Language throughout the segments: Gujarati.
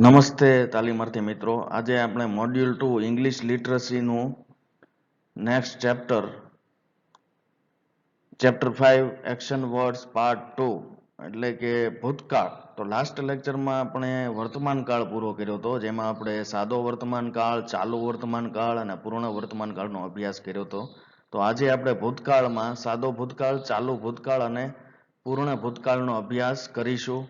નમસ્તે તાલીમાર્થી મિત્રો, આજે આપણે મોડ્યુલ 2 ઇંગ્લિશ લિટરસીનું next chapter 5 action words part 2 એટલે કે ભૂતકાળ. તો લાસ્ટ લેક્ચરમાં આપણે વર્તમાન કાળ પૂરો કર્યો હતો, જેમાં આપણે સાદો વર્તમાન કાળ, ચાલુ વર્તમાન કાળ અને પૂર્ણ વર્તમાન કાળનો અભ્યાસ કર્યો હતો. તો આજે આપણે ભૂતકાળમાં સાદો ભૂતકાળ, ચાલુ ભૂતકાળ અને પૂર્ણ ભૂતકાળનો અભ્યાસ કરીશું.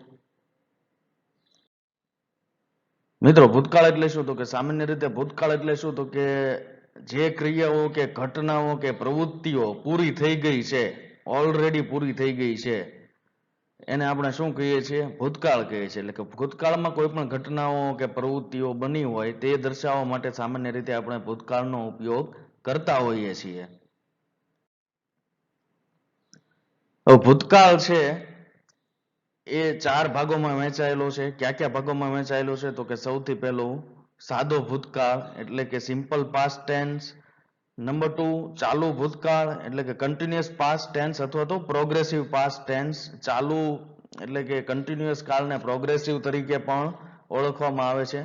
મિત્રો, ભૂતકાળ એટલે શું? તો કે સામાન્ય રીતે ભૂતકાળ એટલે શું? તો કે જે ક્રિયાઓ કે ઘટનાઓ કે પ્રવૃત્તિઓ પૂરી થઈ ગઈ છે, ઓલરેડી પૂરી થઈ ગઈ છે, એને આપણે શું કહીએ છીએ? ભૂતકાળ કહીએ છીએ. એટલે કે ભૂતકાળમાં કોઈ પણ ઘટનાઓ કે પ્રવૃત્તિઓ બની હોય તે દર્શાવવા માટે સામાન્ય રીતે આપણે ભૂતકાળનો ઉપયોગ કરતા હોઈએ છીએ. ભૂતકાળ છે એ 4 ભાગોમાં વહેંચાયેલો છે. કયા કયા ભાગોમાં વહેંચાયેલો છે? તો કે સૌથી પહેલું સાદો ભૂતકાળ એટલે કે સિમ્પલ પાસ્ટ ટેન્સ. નંબર 2 ચાલુ ભૂતકાળ એટલે કે કન્ટિન્યુઅસ પાસ્ટ ટેન્સ અથવા તો પ્રોગ્રેસિવ પાસ્ટ ટેન્સ. ચાલુ એટલે કે કન્ટિન્યુઅસ કાળને પ્રોગ્રેસિવ તરીકે પણ ઓળખવામાં આવે છે.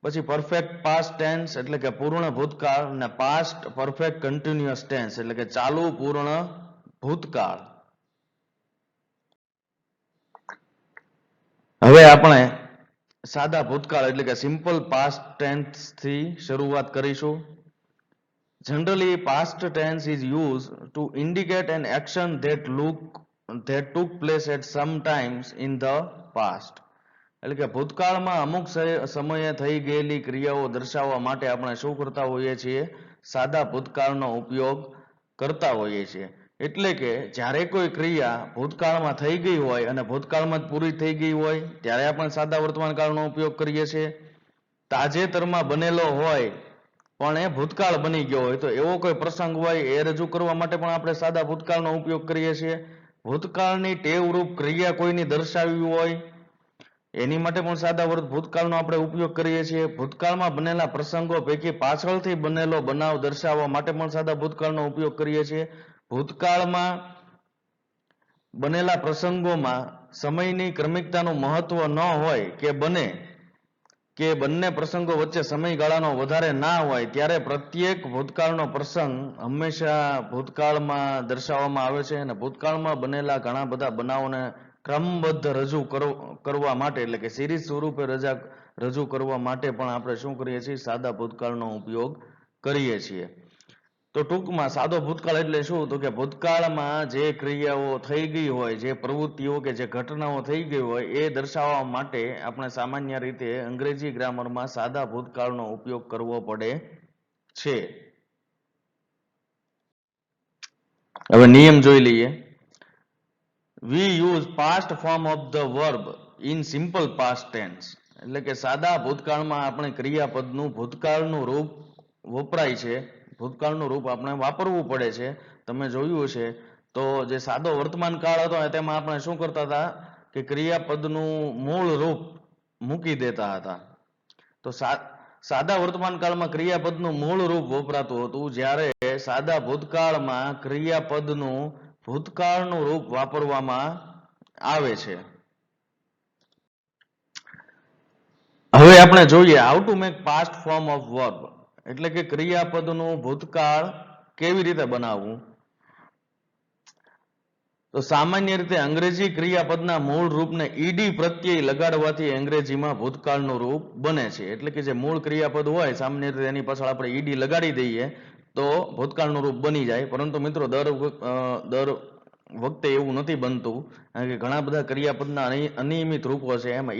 પછી પરફેક્ટ પાસ્ટ ટેન્સ એટલે કે પૂર્ણ ભૂતકાળ અને પાસ્ટ પરફેક્ટ કન્ટિન્યુઅસ ટેન્સ એટલે કે ચાલુ પૂર્ણ ભૂતકાળ. હવે આપણે સાદા ભૂતકાળ એટલે કે સિમ્પલ પાસ્ટ ટેન્સ થી શરૂઆત કરીશું. Generally, past tense is used to indicate an action that took place at some times in the past. એટલે કે ભૂતકાળમાં અમુક સમયે થઈ ગયેલી ક્રિયાઓ દર્શાવવા માટે આપણે શું કરતા હોઈએ છીએ? સાદા ભૂતકાળનો ઉપયોગ કરતા હોઈએ છીએ. એટલે કે જ્યારે કોઈ ક્રિયા ભૂતકાળમાં થઈ ગઈ હોય અને ભૂતકાળમાં જ પૂરી થઈ ગઈ હોય ત્યારે આપણે સાદા વર્તમાન કાળનો ઉપયોગ કરીએ છીએ. તાજેતરમાં બનેલો હોય પણ એ ભૂતકાળ બની ગયો હોય તો એવો કોઈ પ્રસંગ હોય એ રજૂ કરવા માટે પણ આપણે સાદા ભૂતકાળનો ઉપયોગ કરીએ છીએ. ભૂતકાળની ટેવરૂપ ક્રિયા કોઈની દર્શાવવી હોય એની માટે પણ સાદા ભૂતકાળનો આપણે ઉપયોગ કરીએ છીએ. ભૂતકાળમાં બનેલા પ્રસંગો પૈકી પાછળથી બનેલો બનાવ દર્શાવવા માટે પણ સાદા ભૂતકાળનો ઉપયોગ કરીએ છીએ. ભૂતકાળમાં બનેલા પ્રસંગોમાં સમયની ક્રમિકતાનું મહત્વ ન હોય કે બંને પ્રસંગો વચ્ચે સમયગાળાનો વધારે ના હોય ત્યારે પ્રત્યેક ભૂતકાળનો પ્રસંગ હંમેશા ભૂતકાળમાં દર્શાવવામાં આવે છે. અને ભૂતકાળમાં બનેલા ઘણા બધા બનાવોને ક્રમબદ્ધ રજૂ કરવા માટે એટલે કે સિરીઝ સ્વરૂપે રજૂ કરવા માટે પણ આપણે શું કરીએ છીએ? સાદા ભૂતકાળનો ઉપયોગ કરીએ છીએ. તો ટૂંકમાં સાદો ભૂતકાળ એટલે શું? તો કે ભૂતકાળમાં જે ક્રિયાઓ થઈ ગઈ હોય, જે પ્રવૃત્તિઓ કે જે ઘટનાઓ થઈ ગઈ હોય એ દર્શાવવા માટે આપણે સામાન્ય રીતે અંગ્રેજી ગ્રામરમાં સાદા ભૂતકાળનો ઉપયોગ કરવો પડે છે. હવે નિયમ જોઈ લઈએ. We use past form of the verb in simple past tense. એટલે કે સાદા ભૂતકાળમાં આપણે ક્રિયાપદનું ભૂતકાળનું રૂપ વપરાય છે. ભૂતકાળનું રૂપ આપણે વાપરવું પડે છે. તમે જોયું હશે તો જે સાદો વર્તમાન કાળ હતો તેમાં આપણે શું કરતા હતા કે ક્રિયાપદનું મૂળ રૂપ મૂકી દેતા હતા. તો સાદા વર્તમાન કાળમાં ક્રિયાપદનું મૂળ રૂપ વપરાતું હતું, જ્યારે સાદા ભૂતકાળમાં ક્રિયાપદનું ભૂતકાળનું રૂપ વાપરવામાં આવે છે. હવે આપણે જોઈએ how to make past form of verb એટલે કે ક્રિયાપદનું ભૂતકાળ કેવી રીતે બનાવવું. તો સામાન્ય રીતે અંગ્રેજી ક્રિયાપદના મૂળ રૂપને ઈડી પ્રત્યય લગાડવાથી અંગ્રેજીમાં ભૂતકાળનું રૂપ બને છે. એટલે કે જે મૂળ ક્રિયાપદ હોય સામાન્ય રીતે એની પાછળ આપણે ઈડી લગાડી દઈએ તો ભૂતકાળનું રૂપ બની જાય. પરંતુ મિત્રો દર વખતે એવું નથી બનતું, કારણ કે ઘણા બધા ક્રિયાપદના અનિયમિત રૂપો છે. એમાં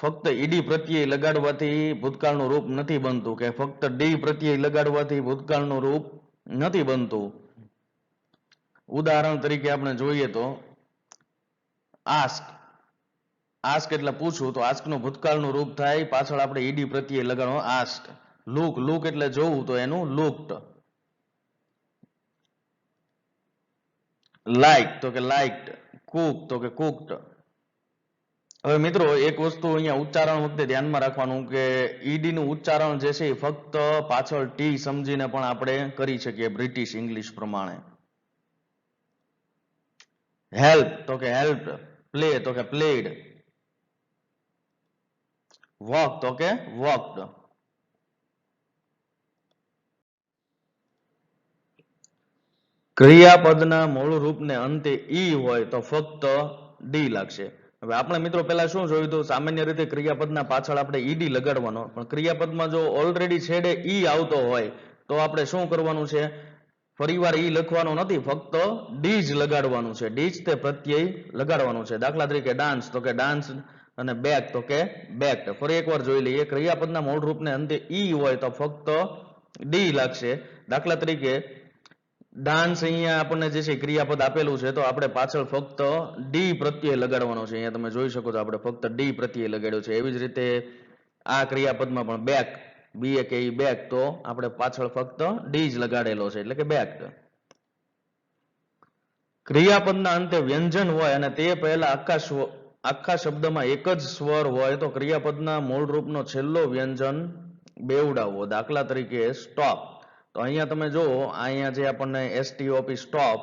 ફક્ત ઈડી પ્રત્યય લગાડવાથી ભૂતકાળનું રૂપ નથી બનતું કે ફક્ત ડી પ્રત્યય લગાડવાથી ભૂતકાળનું રૂપ નથી બનતું. ઉદાહરણ તરીકે આપણે જોઈએ તો આસ્ક એટલે પૂછવું, તો આસ્કનું ભૂતકાળનું રૂપ થાય પાછળ આપણે ઈડી પ્રત્યય લગાડવો આસ્ક. લુક એટલે જોવું, તો એનું લુક્ડ. લાઇક તો કે લાઇક્ડ. કુક તો કે કુક્ડ. હવે મિત્રો એક વસ્તુ અહીંયા ઉચ્ચારણ વખતે ધ્યાનમાં રાખવાનું કે ઈડી નું ઉચ્ચારણ જે છે એ ફક્ત પાછળ ટી સમજીને પણ આપણે કરી શકીએ બ્રિટિશ ઇંગ્લિશ પ્રમાણે. હેલ્પ તો કે હેલ્પ્ડ. પ્લે તો કે પ્લેડ. walked, okay, walked. ક્રિયાપદના મૂળ રૂપને અંતે ઈ હોય તો ફક્ત ડી લાગશે. હવે આપણે મિત્રો પહેલા શું જોયું હતું, સામાન્ય રીતે ક્રિયાપદના પાછળ આપણે ઈડી લગાડવાનો, પણ ક્રિયાપદમાં જો ઓલરેડી છેડે ઈ આવતો હોય તો આપણે શું કરવાનું છે, ફરીવાર ઈ લખવાનો નથી, ફક્ત ડી જ લગાડવાનું છે. ડી જ તે પ્રત્યય લગાડવાનું છે. દાખલા તરીકે ડાન્સ તો કે ડાન્સ, અને બેક તો કે બેક્ડ. ફરી એકવાર જોઈ લઈએ, ક્રિયાપદના મૂળ રૂપને અંતે ઈ હોય તો ફક્ત ડી લાગશે. દાખલા તરીકે ડાન્સ, અહીંયા આપણને જે છે ક્રિયાપદ આપેલું છે તો આપણે પાછળ ફક્ત ડી પ્રત્યય લગાડવાનો છે. અહીંયા તમે જોઈ શકો છો આપણે ફક્ત ડી પ્રત્યય લગાડ્યો છે. એવી જ રીતે આ ક્રિયાપદમાં પણ બેક, બી એ કે ઈ બેક, તો આપણે પાછળ ફક્ત ડી જ લગાડેલો છે એટલે કે બેક્ડ. ક્રિયાપદના અંતે વ્યંજન હોય અને તે પહેલા આખા શબ્દમાં એક જ સ્વર હોય તો ક્રિયાપદના મૂળ રૂપનો છેલ્લો વ્યંજન બેવડાવવો. દાખલા તરીકે સ્ટોપ, તો અહીંયા તમે જુઓ, અહીંયા જે આપણને એસટીઓપી સ્ટોપ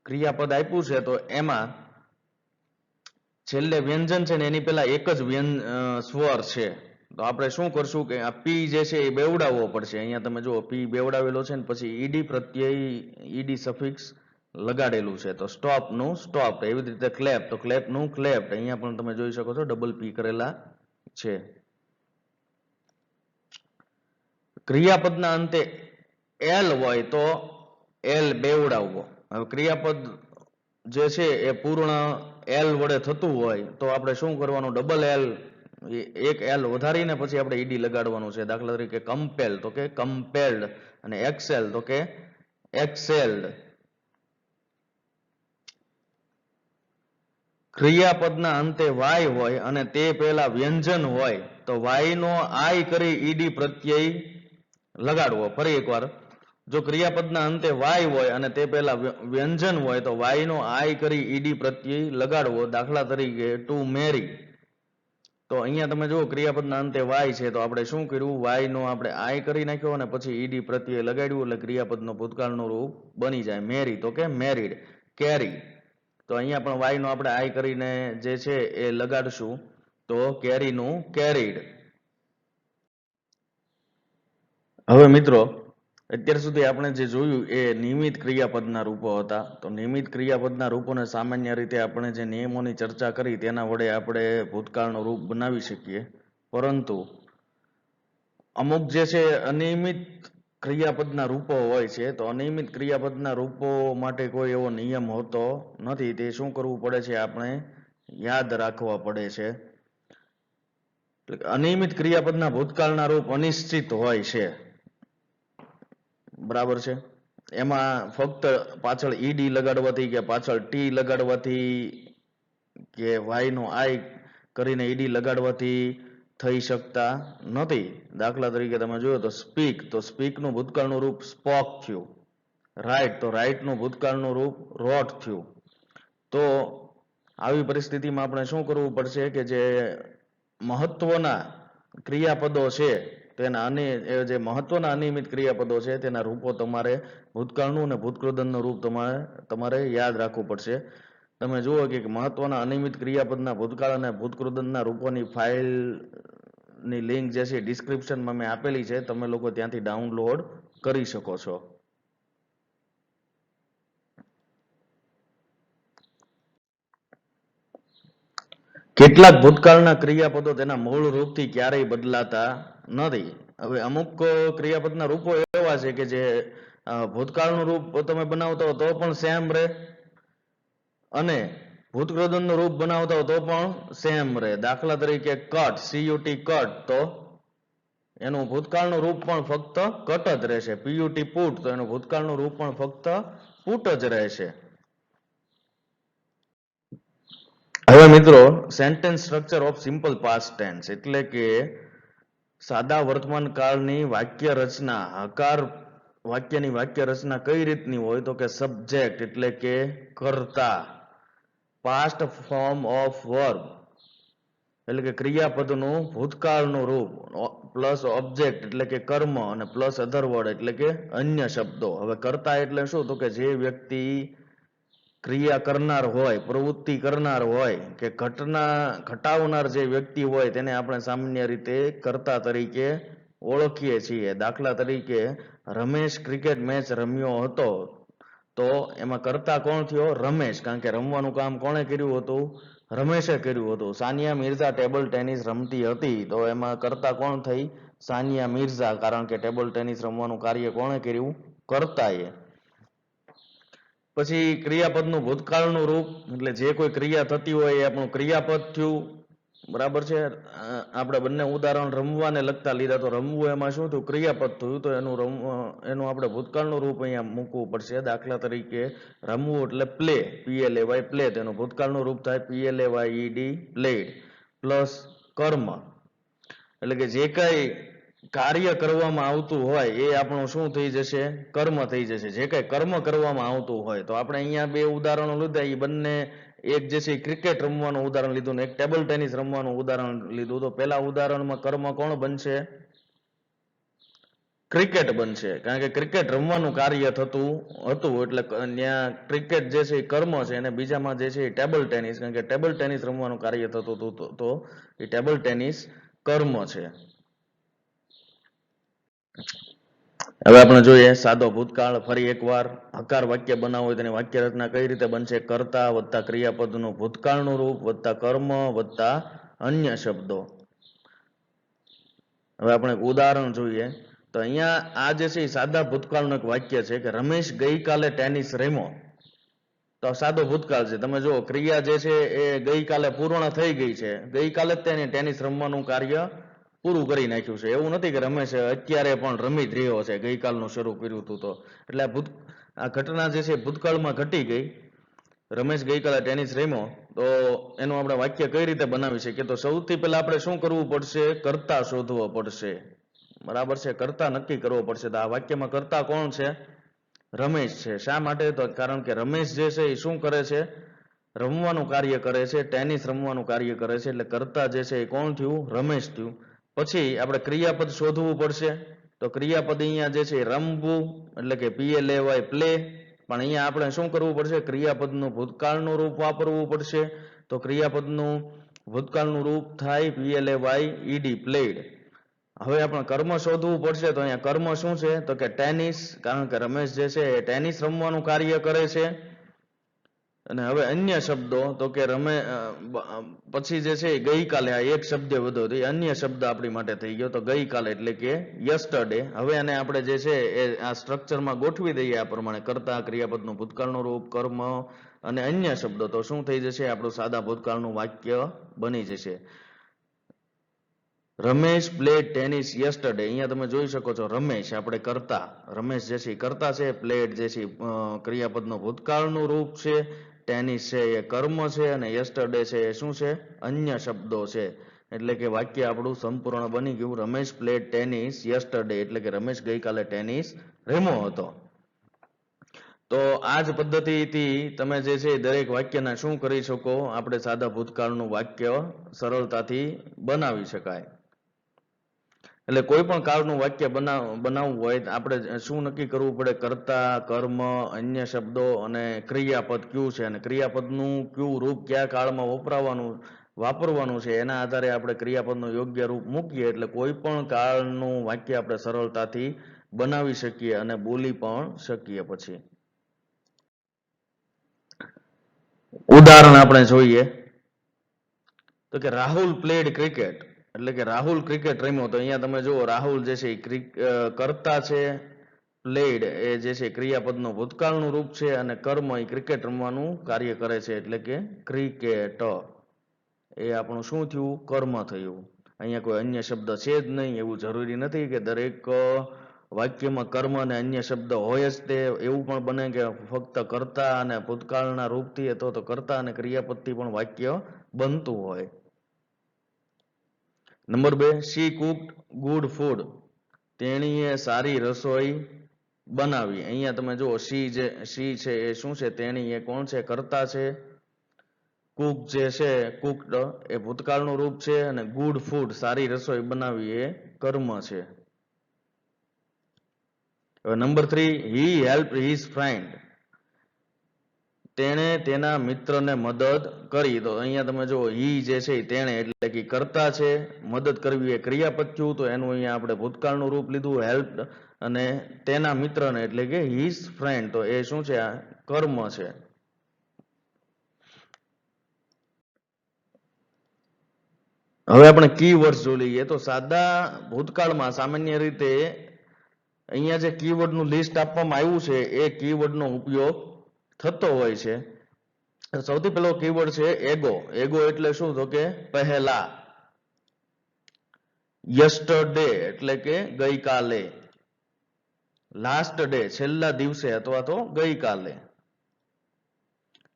ક્રિયાપદ આપ્યું છે તો એમાં છેલ્લે વ્યંજન છે ને એની પહેલા એક જ સ્વર છે. તો આપણે શું કરશું કે આ પી જે છે એ બેવડાવવો પડશે. અહીંયા તમે જુઓ પી બેવડાવેલો છે ને પછી ઈડી પ્રત્યય, ઈડી સફિક્સ લગાડેલું છે. તો સ્ટોપ નું સ્ટોપ, એવી રીતે ક્લેપ તો ક્લેપ નું ક્લેપ. અહીંયા પણ તમે જોઈ શકો છો ડબલ પી કરેલા છે. ક્રિયાપદના અંતે એલ હોય તો એલ બેવડાવવો. હવે ક્રિયાપદ જે છે એ પૂર્ણ એલ વડે થતું હોય તો આપણે શું કરવાનું, ડબલ એલ, એક એલ વધારીને પછી આપણે ઈડી લગાડવાનું છે. દાખલા તરીકે કમ્પેલ તો કે કમ્પેલ્ડ, અને એક્સેલ તો કે એક્સેલ્ડ. ક્રિયાપદના અંતે વાય હોય અને તે પહેલા વ્યંજન હોય તો વાય નો આઈ કરી ઈડી પ્રત્યય લગાડવો. ફરી એકવાર, જો ક્રિયાપદના અંતે વાય હોય અને તે પહેલા વ્યંજન હોય તો વાય નો આઈ કરી ઈડી પ્રત્યય લગાડવો. દાખલા તરીકે ટુ મેરી, તો અહીંયા તમે જુઓ ક્રિયાપદના અંતે વાય છે તો આપણે શું કર્યું, વાય નો આપણે આઈ કરી નાખ્યો અને પછી ઈડી પ્રત્યય લગાડ્યું એટલે ક્રિયાપદનો ભૂતકાળનું રૂપ બની જાય. મેરી તો કે મેરીડ. કેરી, તો અહીંયા પણ વાય નો આપણે આઈ કરીને જે છે એ લગાડશું તો કેરીનું કેરીડ. હવે મિત્રો, અત્યાર સુધી આપણે જે જોયું એ નિયમિત ક્રિયાપદના રૂપો હતા. તો નિયમિત ક્રિયાપદના રૂપોને સામાન્ય રીતે આપણે જે નિયમોની ચર્ચા કરી તેના વડે આપણે ભૂતકાળનું રૂપ બનાવી શકીએ, પરંતુ અમુક જે છે અનિયમિત ક્રિયાપદના રૂપો હોય છે તો અનિયમિત ક્રિયાપદના રૂપો માટે કોઈ એવો નિયમ હોતો નથી. તે શું કરવું પડે છે, આપણે યાદ રાખવા પડે છે. અનિયમિત ક્રિયાપદના ભૂતકાળના રૂપ અનિશ્ચિત હોય છે, બરાબર છે. એમાં ફક્ત પાછળ ઈડી લગાડવાથી કે પાછળ ટી લગાડવાથી કે વાય નો આઈ કરીને ઈડી લગાડવાથી થઈ શકતા નથી. દાખલા તરીકે તમે જોયો તો સ્પીક, તો સ્પીક નું ભૂતકાળનું રૂપ સ્પોક થયું. રાઇટ, તો રાઇટ નું ભૂતકાળનું રૂપ રોટ થયું. તો આવી પરિસ્થિતિમાં આપણે શું કરવું પડશે કે જે મહત્વના ક્રિયાપદો છે તેના જે મહત્વના અનિયમિત ક્રિયાપદો છે તેના રૂપો તમારે ભૂતકાળનું અને ભૂતકૃદનનું રૂપ તમારે યાદ રાખવું પડશે. તમે જુઓ કે મહત્વના અનિયમિત ક્રિયાપદના ભૂતકાળ અને ભૂતકૃદનના રૂપોની ફાઇલની લિંક જે છે ડિસ્ક્રિપ્શનમાં મેં આપેલી છે, તમે લોકો ત્યાંથી ડાઉનલોડ કરી શકો છો. કેટલાક ભૂતકાળના ક્રિયાપદો તેના મૂળ રૂપથી ક્યારેય બદલાતા નથી. હવે અમુક ક્રિયાપદના રૂપો એવા છે કે જે ભૂતકાળનું રૂપ તમે બનાવતા હો તો પણ સેમ રહે, અને ભૂતકૃદનનું રૂપ બનાવતા હો તો પણ સેમ રહે. દાખલા તરીકે કટ, સીયુટી કટ, તો એનું ભૂતકાળનું રૂપ પણ ફક્ત કટ જ રહેશે. પીયુટી પુટ, તો એનું ભૂતકાળનું રૂપ પણ ફક્ત પુટ જ રહેશે. હવે મિત્રો, sentence structure of simple past tense એટલે કે સાદા વર્તમાન કાળની વાક્ય રચના, હકાર વાક્યની વાક્ય રચના કઈ રીતની હોય તો કે સબ્જેક્ટ એટલે કે કર્તા, પાસ્ટ ફોર્મ ઓફ વર્બ એટલે કે ક્રિયાપદનું ભૂતકાળનું રૂપ, પ્લસ ઓબ્જેક્ટ એટલે કે કર્મ, અને પ્લસ અધર વર્ડ એટલે કે અન્ય શબ્દો. હવે કર્તા એટલે શું, તો કે જે વ્યક્તિ ક્રિયા કરનાર હોય, પ્રવૃત્તિ કરનાર હોય કે ઘટાવનાર જે વ્યક્તિ હોય તેને આપણે સામાન્ય રીતે કર્તા તરીકે ઓળખીએ છીએ. દાખલા તરીકે રમેશ ક્રિકેટ મેચ રમ્યો હતો, તો એમાં કર્તા કોણ થયો? રમેશ, કારણ કે રમવાનું કામ કોણે કર્યું હતું? રમેશે કર્યું હતું. સાનિયા મિર્ઝા ટેબલ ટેનિસ રમતી હતી, તો એમાં કર્તા કોણ થઈ? સાનિયા મિર્ઝા, કારણ કે ટેબલ ટેનિસ રમવાનું કાર્ય કોણે કર્યું? કર્તાએ. પછી ક્રિયાપદનું ભૂતકાળનું રૂપ, એટલે જે કોઈ ક્રિયા થતી હોય એ આપણું ક્રિયાપદ થયું. બરાબર છે. આપણે બંને ઉદાહરણ રમવાને લગતા લીધા, તો રમવું એમાં શું થયું? ક્રિયાપદ થયું. તો એનું આપણે ભૂતકાળનું રૂપ અહીંયા મૂકવું પડશે. દાખલા તરીકે રમવું એટલે પ્લે, PLAY પ્લે, તેનું ભૂતકાળનું રૂપ થાય PLAYED પ્લેડ, પ્લસ કર્મ, એટલે કે જે કઈ કાર્ય કરવામાં આવતું હોય એ આપણું શું થઈ જશે? કર્મ થઈ જશે. જે કઈ કર્મ કરવામાં આવતું હોય, તો આપણે અહીંયા બે ઉદાહરણો લીધા, એ બંને એક જે છે ક્રિકેટ રમવાનું ઉદાહરણ લીધું ને એક ટેબલ ટેનિસ રમવાનું ઉદાહરણ લીધું. તો પેલા ઉદાહરણમાં કર્મ કોણ બનશે? ક્રિકેટ બનશે, કારણ કે ક્રિકેટ રમવાનું કાર્ય થતું હતું, એટલે ત્યાં ક્રિકેટ જે છે એ કર્મ છે, અને બીજામાં જે છે એ ટેબલ ટેનિસ, કારણ કે ટેબલ ટેનિસ રમવાનું કાર્ય થતું હતું, તો એ ટેબલ ટેનિસ કર્મ છે. હવે આપણે જોઈએ સાદો ભૂતકાળ. ફરી એકવાર હકાર વાક્ય બનાવવું હોય તેની વાક્ય રચના કઈ રીતે બનશે? કર્તા વત્તા ક્રિયાપદનું ભૂતકાળનું રૂપ વત્તા કર્મ વત્તા અન્ય શબ્દો. હવે આપણે એક ઉદાહરણ જોઈએ. તો અહીંયા આ જે છે એ સાદા ભૂતકાળનું એક વાક્ય છે કે રમેશ ગઈકાલે ટેનિસ રમ્યો. તો સાદો ભૂતકાળ છે. તમે જુઓ, ક્રિયા જે છે એ ગઈકાલે પૂર્ણ થઈ ગઈ છે. ગઈકાલે જ તેને ટેનિસ રમવાનું કાર્ય પૂરું કરી નાખ્યું છે. એવું નથી કે રમેશ અત્યારે પણ રમી જ રહ્યો છે, ગઈકાલનું શરૂ કર્યું હતું તો. એટલે આ ઘટના જે છે ભૂતકાળમાં ઘટી ગઈ. રમેશ ગઈકાલે ટેનિસ રમ્યો, તો એનું આપણે વાક્ય કઈ રીતે બનાવી શકીએ? તો સૌથી પહેલા આપણે શું કરવું પડશે? કર્તા શોધવો પડશે. બરાબર છે, કર્તા નક્કી કરવો પડશે. તો આ વાક્યમાં કર્તા કોણ છે? રમેશ છે. શા માટે? તો કારણ કે રમેશ જે છે એ શું કરે છે? રમવાનું કાર્ય કરે છે, ટેનિસ રમવાનું કાર્ય કરે છે, એટલે કર્તા જે છે એ કોણ થયું? રમેશ થયું. પછી આપણે ક્રિયાપદ શોધવું પડશે. તો ક્રિયાપદ અહીંયા જે છે રમવું, એટલે કે PLAY પ્લે, પણ અહીંયા આપણે શું કરવું પડશે? ક્રિયાપદનું ભૂતકાળનું રૂપ વાપરવું પડશે. તો ક્રિયાપદનું ભૂતકાળનું રૂપ થાય PLAYED પ્લેડ. હવે આપણે કર્મ શોધવું પડશે. તો અહીંયા કર્મ શું છે? તો કે ટેનિસ, કારણ કે રમેશ જે છે એ ટેનિસ રમવાનું કાર્ય કરે છે. અને હવે અન્ય શબ્દો, તો કે પછી જે છે ગઈકાલે, આ એક શબ્દ વધ્યો, તો એ અન્ય શબ્દ આપણી માટે થઈ ગયો. તો ગઈકાલે એટલે કે યસ્ટરડે. હવે આને આપણે જે છે એ આ સ્ટ્રક્ચરમાં ગોઠવી દઈએ આ પ્રમાણે: કર્તા, ક્રિયાપદનું ભૂતકાળનું રૂપ, કર્મ અને અન્ય શબ્દો. તો શું થઈ જશે? આપણું સાદા ભૂતકાળનું વાક્ય બની જશે. Ramesh played tennis yesterday. અહીંયા તમે જોઈ શકો છો, રમેશ આપણે કર્તા, રમેશ જે છે કર્તા છે, પ્લેડ જે છે ક્રિયાપદનું ભૂતકાળનું રૂપ છે, ટેનિસ છે એ કર્મ છે, અને યસ્ટરડે છે એ શું છે? અન્ય શબ્દો છે. એટલે કે વાક્ય આપણું સંપૂર્ણ બની ગયું. રમેશ પ્લેડ ટેનિસ યસ્ટરડે, એટલે કે રમેશ ગઈકાલે ટેનિસ રમ્યો હતો. તો આ જ પદ્ધતિથી તમે જે છે દરેક વાક્યના શું કરી શકો? આપણે સાદા ભૂતકાળનું વાક્ય સરળતાથી બનાવી શકાય. એટલે કોઈ પણ કાળનું વાક્ય બનાવવું હોય આપણે શું નક્કી કરવું પડે? કર્તા, કર્મ, અન્ય શબ્દો અને ક્રિયાપદ કયું છે, અને ક્રિયાપદનું કયું રૂપ કયા કાળમાં વાપરવાનું છે, એના આધારે આપણે ક્રિયાપદનું યોગ્ય રૂપ મૂકીએ એટલે કોઈ પણ કાળનું વાક્ય આપણે સરળતાથી બનાવી શકીએ અને બોલી પણ શકીએ. પછી ઉદાહરણ આપણે જોઈએ તો કે રાહુલ પ્લેડ ક્રિકેટ, એટલે કે રાહુલ ક્રિકેટ રમ્યો. તો અહીંયા તમે જુઓ, રાહુલ જે છે કર્તા છે, પ્લેડ એ જે છે ક્રિયાપદનું ભૂતકાળનું રૂપ છે, અને કર્મ એ ક્રિકેટ રમવાનું કાર્ય કરે છે, એટલે કે ક્રિકેટ. એ આપણું શું થયું? કર્મ થયું. અહીંયા કોઈ અન્ય શબ્દ છે જ નહીં. એવું જરૂરી નથી કે દરેક વાક્યમાં કર્મ અને અન્ય શબ્દ હોય જ તે. એવું પણ બને કે ફક્ત કર્તા અને ભૂતકાળના રૂપથી, અથવા તો કર્તા અને ક્રિયાપદથી પણ વાક્ય બનતું હોય. નંબર 2, શી કુક્ડ ગુડ ફૂડ. તેણીએ સારી રસોઈ બનાવી. અહીંયા તમે જુઓ, શી છે એ શું છે? તેણી એ કોણ છે? કર્તા છે. કુક જે છે, કુક્ડ એ ભૂતકાળનું રૂપ છે, અને ગુડ ફૂડ સારી રસોઈ બનાવી એ કર્મ છે. નંબર 3, હી હેલ્પ હિઝ ફ્રેન્ડ. તેણે તેના મિત્રને મદદ કરી. તો અહીંયા તમે જો હી જે છે એ તેણે એટલે કે કરતા છે, મદદ કરવી એ ક્રિયાપદ થયું, તો એનું અહીંયા આપણે ભૂતકાળનું રૂપ લીધું હેલ્પ, અને તેના મિત્રને એટલે કે હિઝ ફ્રેન્ડ, તો એ શું છે? આ કર્મ છે. હવે આપણે કીવર્ડ્સ જોઈ લઈએ. તો સાદા ભૂતકાળમાં સામાન્ય રીતે અહીંયા જે કીવર્ડનું લિસ્ટ આપવામાં આવ્યું છે એ કીવર્ડનો ઉપયોગ થતો હોય છે. સૌથી પહેલો કીવર્ડ છે એગો. એગો એટલે શું? તો કે પહેલા. યસ્ટરડે એટલે કે ગઈકાલે. લાસ્ટ ડે છેલ્લા દિવસે અથવા તો ગઈકાલે.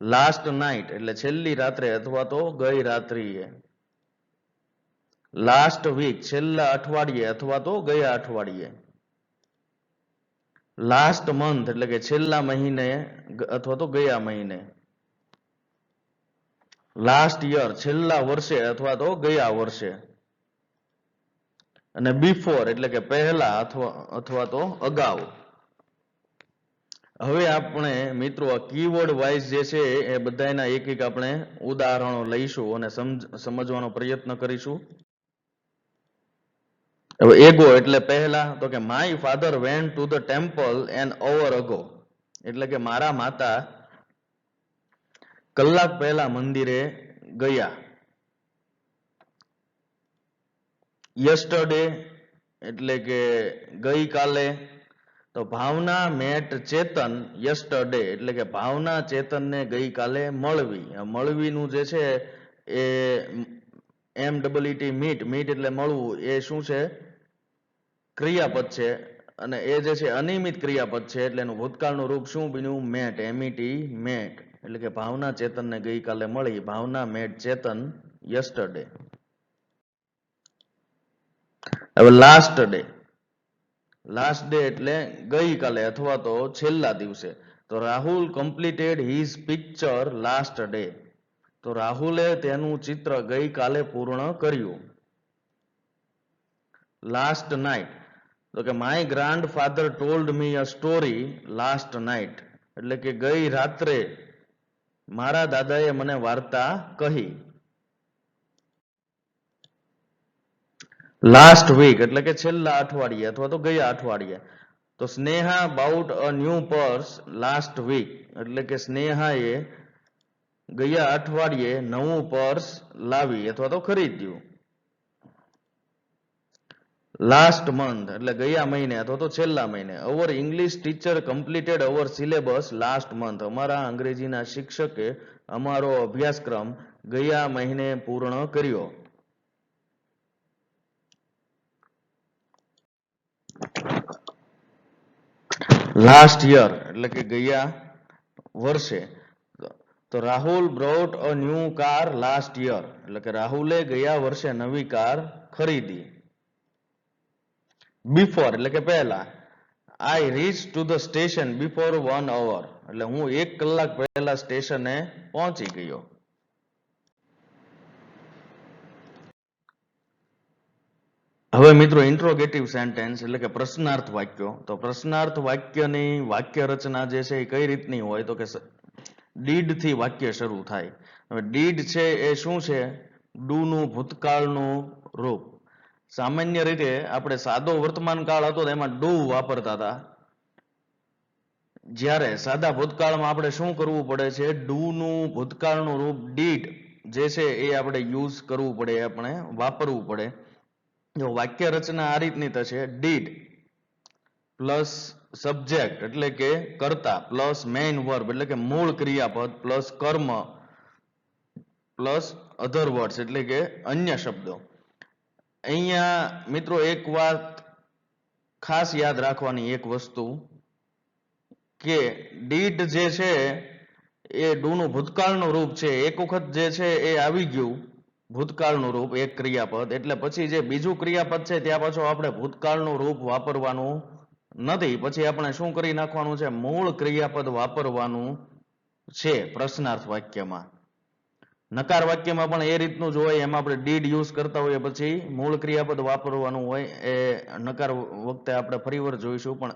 લાસ્ટ નાઇટ એટલે છેલ્લી રાત્રે અથવા તો ગઈ રાત્રિએ. લાસ્ટ વીક છેલ્લા અઠવાડિયે અથવા તો ગયા અઠવાડિયે. લાસ્ટ મંથ એટલે કે છેલ્લા મહિને અથવા તો ગયા મહિને. લાસ્ટ યર છેલ્લા વર્ષે અથવા તો ગયા વર્ષે. અને બિફોર એટલે કે પહેલા અથવા તો અગાઉ. હવે આપણે મિત્રો કીવર્ડ વાઇઝ જે છે એ બધાના એક એક આપણે ઉદાહરણો લઈશું અને સમજવાનો પ્રયત્ન કરીશું. હવે એગો એટલે પહેલા, તો કે my father went to the temple an hour ago, એટલે કે મારા માતા કલાક પહેલા મંદિરે ગયા. યસ્ટરડે એટલે કે ગઈકાલે. તો ભાવના મેટ ચેતન યસ્ટરડે એટલે કે ભાવના ચેતનને ગઈકાલે મળવી. મળવીનું જે છે એ MEET મીટ એટલે મળવું, એ શું છે? ક્રિયાપદ છે. અને એ જે છે અનિયમિત ક્રિયાપદ છે એટલે એનું ભૂતકાળનું રૂપ શું બન્યું? મેટ. MET મેટ એટલે કે ભાવના ચેતનને ગઈકાલે મળી. ભાવના મેટ ચેતન યસ્ટરડે. હવે લાસ્ટ ડે. લાસ્ટ ડે એટલે ગઈકાલે અથવા તો છેલ્લા દિવસે. તો Rahul completed his picture last day. તો રાહુલે તેનું ચિત્ર ગઈકાલે પૂર્ણ કર્યું. Last night. તો કે my grand father told me a story last night એટલે કે ગઈ રાત્રે મારા દાદાએ મને વાર્તા કહી. લાસ્ટ વીક એટલે કે છેલ્લા અઠવાડિયે અથવા તો ગયા અઠવાડિયે. તો Sneha bought a new purse last week એટલે કે સ્નેહાએ ગયા અઠવાડિયે નવું પર્સ લાવી અથવા તો ખરીદ્યું. લાસ્ટ મંથ એટલે ગયા મહિને અથવા તો છેલ્લા મહિને. અવર ઇંગ્લિશ ટીચર કમ્પ્લીટેડ અવર સિલેબસ લાસ્ટ મંથ. અમારા અંગ્રેજીના શિક્ષકે અમારો અભ્યાસક્રમ ગયા મહિને પૂર્ણ કર્યો. લાસ્ટ યર એટલે કે ગયા વર્ષે. તો Rahul brought a new car last year એટલે કે રાહુલે ગયા વર્ષે નવી કાર ખરીદી. બિફોર એટલે કે પહેલા. I reach to the station before 1 hour એટલે હું 1 કલાક પહેલા સ્ટેશને પહોંચી ગયો. હવે મિત્રો ઇન્ટ્રોગેટિવ સેન્ટેન્સ એટલે કે પ્રશ્નાર્થ વાક્યો. તો પ્રશ્નાર્થ વાક્યની વાક્ય રચના જે છે એ કઈ રીતની હોય? તો કે ડીડ થી વાક્ય શરૂ થાય. હવે ડીડ છે એ શું છે? ડુ નું ભૂતકાળનું રૂપ. સામાન્ય રીતે આપણે સાદો વર્તમાન કાળ હતો એમાં ડુ વાપરતા હતા. જ્યારે સાદા ભૂતકાળમાં આપણે શું કરવું પડે છે? ડુ નું ભૂતકાળનું રૂપ ડીડ જે છે એ આપણે યુઝ કરવું પડે, આપણે વાપરવું પડે. જો વાક્ય રચના આ રીતની થશે: ડીડ પ્લસ સબ્જેક્ટ એટલે કે કર્તા પ્લસ મેઇન વર્બ એટલે કે મૂળ ક્રિયાપદ પ્લસ કર્મ પ્લસ અધર વર્ડ્સ એટલે કે અન્ય શબ્દો. અહીંયા મિત્રો એક વાત ખાસ યાદ રાખવાની એક વસ્તુ કે ડીડ જે છે એ ડુનું ભૂતકાળનું રૂપ છે. એક વખત જે છે એ આવી ગયું ભૂતકાળનું રૂપ એક ક્રિયાપદ, એટલે પછી જે બીજું ક્રિયાપદ છે ત્યાં પાછું આપણે ભૂતકાળનું રૂપ વાપરવાનું નથી. પછી આપણે શું કરી નાખવાનું છે? મૂળ ક્રિયાપદ વાપરવાનું છે પ્રશ્નાર્થ વાક્યમાં. નકાર વાક્યમાં પણ એ રીતનું જ હોય, એમાં આપણે ડીડ યુઝ કરતા હોઈએ પછી મૂળ ક્રિયાપદ વાપરવાનું હોય. એ નકાર વખતે આપણે ફરીવાર જોઈશું. પણ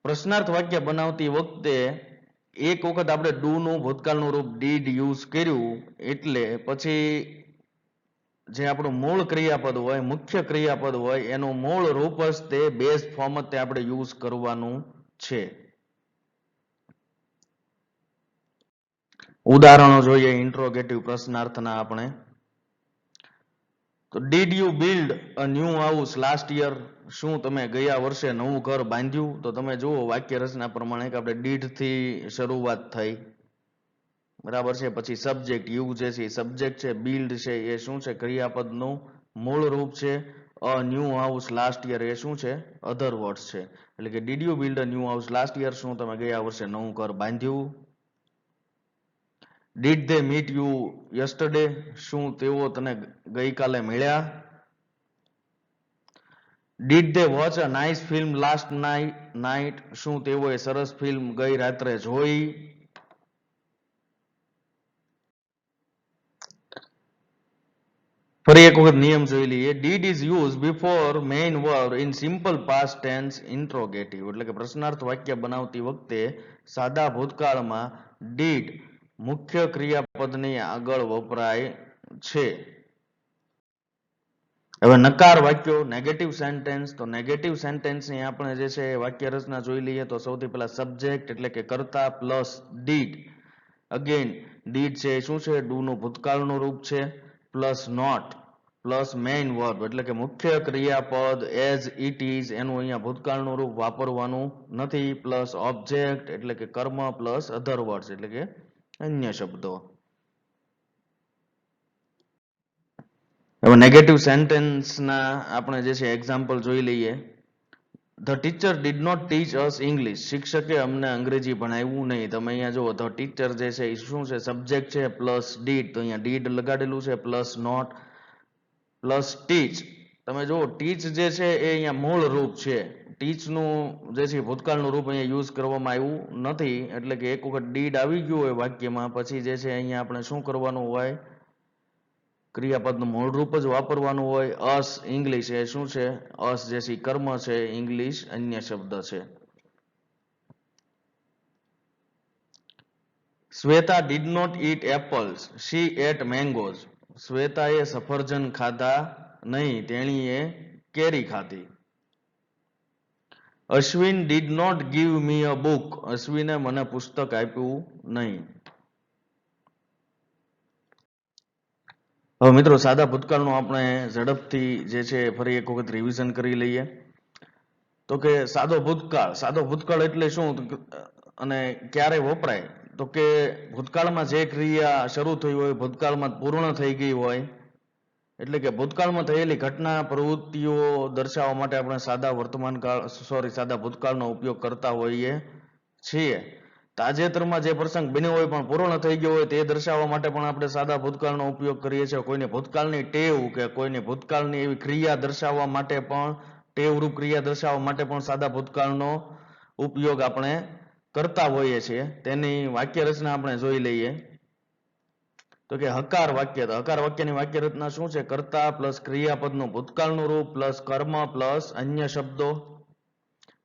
પ્રશ્નાર્થ વાક્ય બનાવતી વખતે એક વખત આપણે ડુ નું ભૂતકાળનું રૂપ ડીડ યુઝ કર્યું એટલે પછી જે આપણું મૂળ ક્રિયાપદ હોય, મુખ્ય ક્રિયાપદ હોય, એનું મૂળ રૂપ જ તે બેઝ ફોર્મ જ તે આપણે યુઝ કરવાનું છે. ઉદાહરણો જોઈએ ઇન્ટ્રોગેટિવ પ્રશ્નાર્થના આપણે. તો did you build a new house last year? શું તમે ગયા વર્ષે નવું ઘર બાંધ્યું? તો તમે જુઓ વાક્ય રચના પ્રમાણે કે આપણે ડીડ થી શરૂઆત થઈ, બરાબર છે. પછી સબ્જેક્ટ યુ જે છે સબ્જેક્ટ છે, બિલ્ડ છે એ શું છે ક્રિયાપદનું મૂળ રૂપ છે, a new house last year એ શું છે અધર વર્ડ્સ છે. એટલે કે did you build a new house last year? શું તમે ગયા વર્ષે નવું ઘર બાંધ્યું? Did they meet you yesterday? શું તેઓ તને ગઈકાલે મળ્યા? Did they watch a nice film last night? શું તેઓએ સરસ ફિલ્મ ગઈ રાત્રે જોઈ? ફરી એક વખત નિયમ જોઈ લઈએ. Did is use before main verb in simple past tense interrogative. એટલે કે પ્રશ્નાર્થ વાક્ય બનાવતી વખતે સાદા ભૂતકાળમાં ડીડ મુખ્ય ક્રિયાપદની આગળ વપરાય છે. હવે નકાર વાક્યો, નેગેટિવ સેન્ટેન્સ. તો નેગેટિવ સેન્ટેન્સની આપણે જે છે વાક્ય રચના જોઈ લઈએ. તો સૌથી પહેલા સબ્જેક્ટ એટલે કે કર્તા પ્લસ ડીડ. અગેન ડીડ છે શું છે ડુ નું ભૂતકાળનું રૂપ છે, plus not plus main verb એટલે કે મુખ્ય ક્રિયાપદ એઝ ઇટ ઇઝ એનું અહીંયા ભૂતકાળનું રૂપ વાપરવાનું નથી, પ્લસ ઓબ્જેક્ટ એટલે કે કર્મ પ્લસ અધર વર્ડ્સ એટલે કે અન્ય શબ્દો. હવે નેગેટિવ સેન્ટેન્સના આપણે જે છે એક્ઝામ્પલ જોઈ લઈએ. The teacher did not teach us English. શિક્ષકે અમને અંગ્રેજી ભણાવ્યું નહીં. તમે અહીંયા જુઓ ધ ટીચર જે છે એ શું છે સબ્જેક્ટ છે પ્લસ ડીડ. તો અહીંયા ડીડ લગાડેલું છે પ્લસ નોટ પ્લસ ટીચ. તમે જુઓ ટીચ જે છે એ અહીંયા મૂળ રૂપ છે. ટીચનું જે છે ભૂતકાળનું રૂપ અહીંયા યુઝ કરવામાં આવ્યું નથી. એટલે કે એક વખત ડીડ આવી ગયું હોય વાક્યમાં પછી જે છે અહીંયા આપણે શું કરવાનું હોય ક્રિયાપદનું મૂળ રૂપ જ વાપરવાનું હોય. અસ ઇંગ્લિશ એ શું છે અસ જે છે કર્મ છે, ઇંગ્લિશ અન્ય શબ્દ છે. Shweta did not eat apples, she ate mangoes. શ્વેતાએ સફરજન ખાધા નહીં, તેણીએ કેરી ખાધી. Ashwin did not give me a book. અશ્વિને મને પુસ્તક આપ્યું નહીં. હવે મિત્રો સાદા ભૂતકાળનું આપણે ઝડપથી જે છે ફરી એક વખત રિવિઝન કરી લઈએ. તો કે સાદો ભૂતકાળ એટલે શું અને ક્યારે વપરાય? તો કે ભૂતકાળમાં જે ક્રિયા શરૂ થઈ હોય, ભૂતકાળમાં પૂર્ણ થઈ ગઈ હોય, એટલે કે ભૂતકાળમાં થયેલી ઘટના પ્રવૃત્તિઓ દર્શાવવા માટે આપણે સાદા ભૂતકાળનો ઉપયોગ કરતા હોઈએ છીએ. તાજેતરમાં જે પ્રસંગ બન્યો હોય પણ પૂર્ણ થઈ ગયો હોય તે દર્શાવવા માટે પણ આપણે સાદા ભૂતકાળનો ઉપયોગ કરીએ છીએ. કોઈની ભૂતકાળની ટેવ કે કોઈની ભૂતકાળની એવી ક્રિયા દર્શાવવા માટે પણ ટેવરૂપ ક્રિયા દર્શાવવા માટે પણ સાદા ભૂતકાળનો ઉપયોગ આપણે કરતા હોઈએ છીએ. તેની વાક્ય રચના આપણે જોઈ લઈએ. તો કે હકાર વાક્ય. તો હકાર વાક્યની વાક્ય રચના શું છે? કર્તા પ્લસ ક્રિયાપદનું ભૂતકાળનું રૂપ પ્લસ કર્મ પ્લસ અન્ય શબ્દો.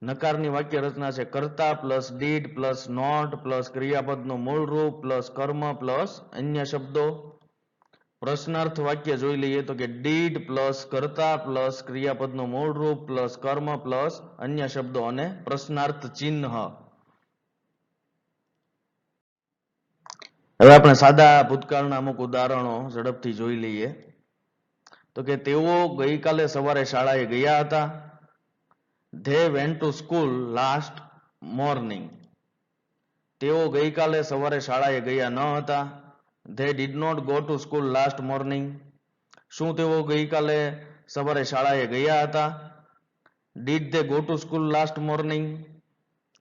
નકારની વાક્ય રચના છે કર્તા plus did plus not plus ક્રિયાપદનું મૂળ રૂપ પ્લસ કર્મ પ્લસ અન્ય શબ્દો. પ્રશ્નાર્થ વાક્ય જોઈ લઈએ. તો કે ડીડ પ્લસ કર્તા પ્લસ ક્રિયાપદનું મૂળ રૂપ પ્લસ કર્મ પ્લસ અન્ય શબ્દો અને પ્રશ્નાર્થ ચિહ્ન. હવે આપણે સાદા ભૂતકાળના અમુક ઉદાહરણો ઝડપથી જોઈ લઈએ. તો કે તેઓ ગઈકાલે સવારે શાળાએ ગયા હતા. They went to school last morning. તેઓ ગઈકાલે સવારે શાળાએ ગયા ન હતા. They did not go to school last morning. શું તેઓ ગઈકાલે સવારે શાળાએ ગયા હતા? Did they go to school last morning.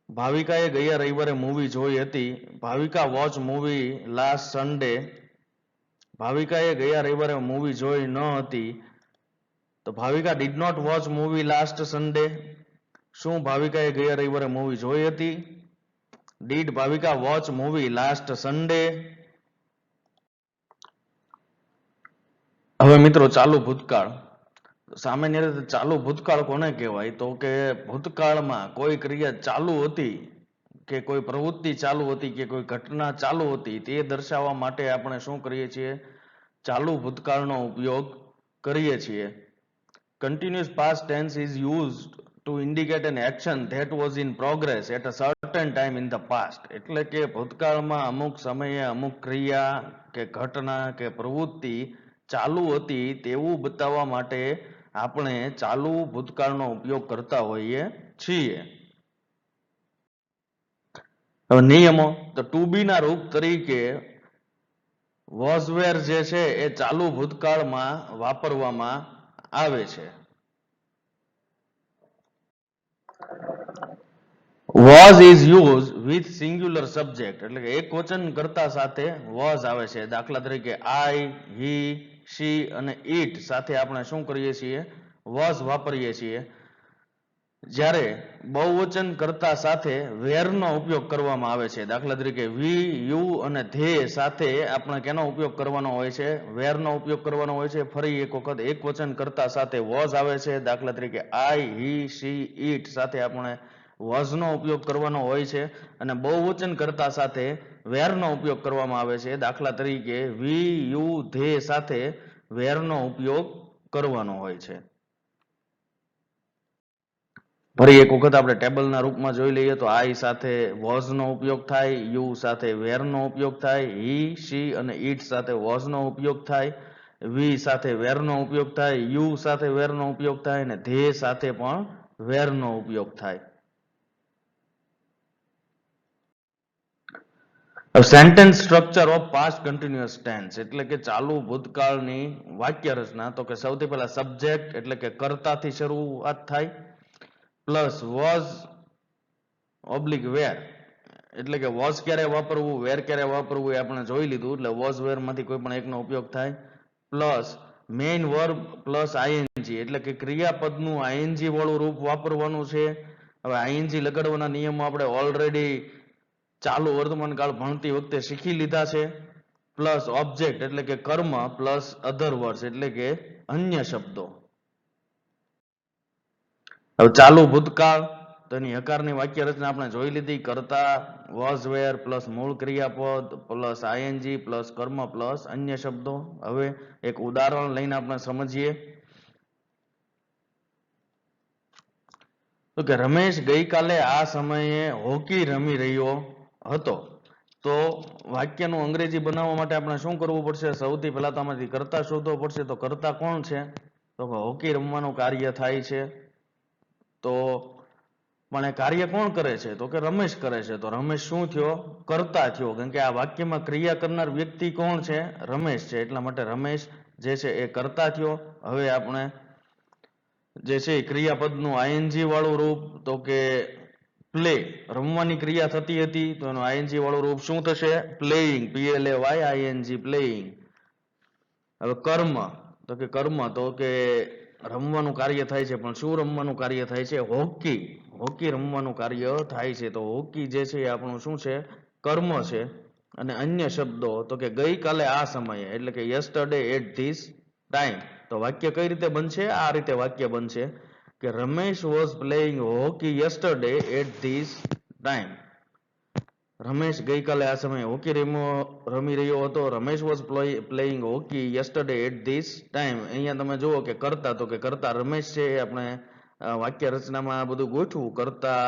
ભાવિકાએ ગયા રવિવારે મૂવી જોઈ હતી. Bhavika watch movie last Sunday. ભાવિકાએ ગયા રવિવારે મૂવી જોઈ ન હતી. તો Bhavika did not watch movie last Sunday. શું ભાવિકાએ ગયા રવિવારે મૂવી જોઈ હતી? Did Bhavika watch movie last Sunday. હવે મિત્રો ચાલુ ભૂતકાળ. સામાન્ય રીતે ચાલુ ભૂતકાળ કોને કહેવાય? તો કે ભૂતકાળમાં કોઈ ક્રિયા ચાલુ હતી કે કોઈ પ્રવૃત્તિ ચાલુ હતી કે કોઈ ઘટના ચાલુ હતી તે દર્શાવવા માટે આપણે શું કરીએ છીએ? ચાલુ ભૂતકાળનો ઉપયોગ કરીએ છીએ. Continuous past tense is used to indicate an action that was in progress at a certain time in the past. એટલે કે ભૂતકાળમાં અમુક સમયે અમુક ક્રિયા કે ઘટના કે પ્રવૃત્તિ ચાલુ હતી તેવું બતાવવા માટે આપણે ચાલુ ભૂતકાળનો ઉપયોગ કરતા હોઈએ છીએ. હવે નિયમો તો ટુ બી ના રૂપ તરીકે was were જે છે એ ચાલુ ભૂતકાળમાં વાપરવામાં આવે છે. was is used with singular subject એટલે કે એક વચન કર્તા સાથે was આવે છે. દાખલા તરીકે I, he, she અને it સાથે આપણે શું કરીએ છીએ? was વાપરીએ છીએ. જ્યારે બહુવચન કર્તા સાથે were નો ઉપયોગ કરવામાં આવે છે. દાખલા તરીકે we, you અને they સાથે આપણે કેનો ઉપયોગ કરવાનો હોય છે? were નો ઉપયોગ કરવાનો હોય છે. ફરી એક વખત એક વચન કર્તા સાથે was આવે છે. દાખલા તરીકે I, he, she, it સાથે આપણે was નો ઉપયોગ કરવાનો હોય છે અને બહુવચન કર્તા સાથે were નો ઉપયોગ કરવામાં આવે છે. દાખલા તરીકે we, you, they સાથે were નો ઉપયોગ કરવાનો હોય છે. ફરી એક વખત આપણે ટેબલના રૂપમાં જોઈ લઈએ તો I સાથે was નો ઉપયોગ થાય, you સાથે were નો ઉપયોગ થાય, he, she અને it સાથે was નો ઉપયોગ થાય, we સાથે were નો ઉપયોગ થાય, you સાથે were નો ઉપયોગ થાય અને they સાથે પણ were નો ઉપયોગ થાય. Sentence structure of past continuous tense એટલે કે ચાલુ ભૂતકાળની વાક્ય રચના. તો કે સૌથી પહેલા સબ્જેક્ટ એટલે કે કર્તાથી શરૂઆત થાય, પ્લસ was ઓબ્લિક વેર એટલે કે was ક્યારે વાપરવું, વેર ક્યારે વાપરવું એ આપણે જોઈ લીધું એટલે was વેર માંથી કોઈ પણ એકનો ઉપયોગ થાય, plus main verb plus ING એટલે કે ક્રિયાપદનું આઈએનજી વાળું રૂપ વાપરવાનું છે. હવે આઈએનજી લગાડવાના નિયમો આપણે ઓલરેડી ચાલુ વર્તમાન કાળ ભણતી વખતે શીખી લીધા છે. પ્લસ ઓબ્જેક્ટ એટલે કે કર્મ પ્લસ અધર વર્ડ્સ એટલે કે અન્ય શબ્દો. હવે ચાલુ ભૂતકાળ તો એની હકારની વાક્ય રચના આપણે જોઈ લીધી. કર્તા was were પ્લસ મૂળ ક્રિયાપદ પ્લસ આઈએનજી પ્લસ કર્મ પ્લસ અન્ય શબ્દો. હવે એક ઉદાહરણ લઈને આપણે સમજીએ. તો કે રમેશ ગઈકાલે આ સમયે હોકી રમી રહ્યો હતો. તો વાક્યનું અંગ્રેજી બનાવવા માટે આપણે શું કરવું પડશે? સૌથી પહેલા તો આમાંથી કર્તા શોધવો પડશે. તો કર્તા કોણ છે? તો હોકી રમવાનું કાર્ય થાય છે. તો પણ એ કાર્ય કોણ કરે છે? તો કે રમેશ કરે છે. તો રમેશ શું થયો? કર્તા થયો. કારણ કે આ વાક્યમાં ક્રિયા કરનાર વ્યક્તિ કોણ છે? રમેશ છે. એટલા માટે રમેશ જે છે એ કર્તા થયો. હવે આપણે જે છે ક્રિયાપદનું આઈએનજી વાળું રૂપ તો કે પ્લે, રમવાની ક્રિયા થતી હતી તો એનું આઈએનજી વાળું રૂપ શું થશે? Playing, PLAYING playing. હવે કર્મ તો કે કર્મ તો કે રમવાનું કાર્ય થાય છે પણ શું રમવાનું કાર્ય થાય છે? હોકી, હોકી રમવાનું કાર્ય થાય છે. તો હોકી જે છે એ આપણું શું છે? કર્મ છે. અને અન્ય શબ્દો તો કે ગઈકાલે આ સમયે એટલે કે યસ્ટરડે એટ ધીસ ટાઈમ. તો વાક્ય કઈ રીતે બનશે? આ રીતે વાક્ય બનશે કે Ramesh was playing hockey yesterday at this time. Ramesh ગઈકાલે આ સમયે હોકી રમી રહ્યો હતો. Ramesh was playing hockey yesterday at this time. અહીંયા તમે જુઓ કે કર્તા તો કે કર્તા રમેશ છે. આપણે વાક્ય રચનામાં બધું ગોઠવું. કર્તા